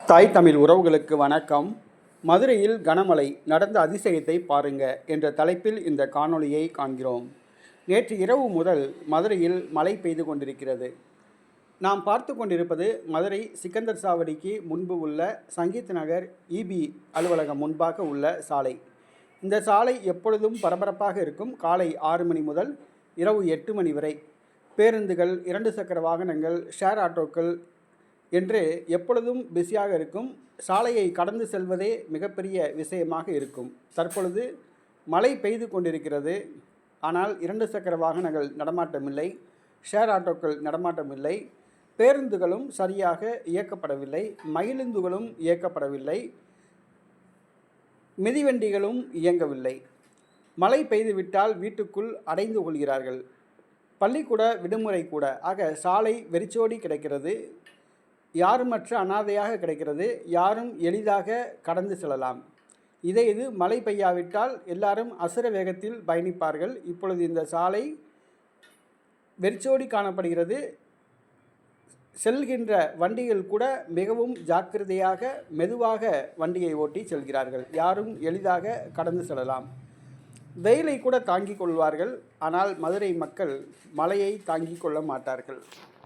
தாய் தமிழ் உறவுகளுக்கு வணக்கம். மதுரையில் கனமழை, நடந்த அதிசயத்தை பாருங்க என்ற தலைப்பில் இந்த காணொளியை காண்கிறோம். நேற்று இரவு முதல் மதுரையில் மழை பெய்து கொண்டிருக்கிறது. நாம் பார்த்து கொண்டிருப்பது மதுரை சிக்கந்தர் சாவடிக்கு முன்பு உள்ள சங்கீத் நகர் இபி அலுவலகம் முன்பாக உள்ள சாலை. இந்த சாலை எப்பொழுதும் பரபரப்பாக இருக்கும். காலை 6 மணி முதல் இரவு 8 மணி வரை பேருந்துகள், 2 சக்கர வாகனங்கள், ஷேர் ஆட்டோக்கள் என்று எப்பொழுதும் பிஸியாக இருக்கும். சாலையை கடந்து செல்வதே மிகப்பெரிய விஷயமாக இருக்கும். தற்பொழுது மழை பெய்து கொண்டிருக்கிறது. ஆனால் 2 சக்கர வாகனங்கள் நடமாட்டமில்லை, ஷேர் ஆட்டோக்கள் நடமாட்டமில்லை, பேருந்துகளும் சரியாக இயக்கப்படவில்லை, மகிழுந்துகளும் இயக்கப்படவில்லை, மிதிவண்டிகளும் இயங்கவில்லை. மழை பெய்துவிட்டால் வீட்டுக்குள் அடைந்து கொள்கிறார்கள். பள்ளிக்கூட விடுமுறை கூட. ஆக சாலை வெறிச்சோடி கிடக்கிறது. யாருமற்ற அனாதையாக கிடைக்கிறது. யாரும் எளிதாக கடந்து செல்லலாம். இது மழை பெய்யாவிட்டால் எல்லாரும் அசுர வேகத்தில் பயணிப்பார்கள். இப்பொழுது இந்த சாலை வெறிச்சோடி காணப்படுகிறது. செல்கின்ற வண்டிகள் கூட மிகவும் ஜாக்கிரதையாக, மெதுவாக வண்டியை ஓட்டி செல்கிறார்கள். யாரும் எளிதாக கடந்து செல்லலாம். வெயிலை கூட தாங்கிக் கொள்வார்கள். ஆனால் மதுரை மக்கள் மழையை தாங்கிக் கொள்ள மாட்டார்கள்.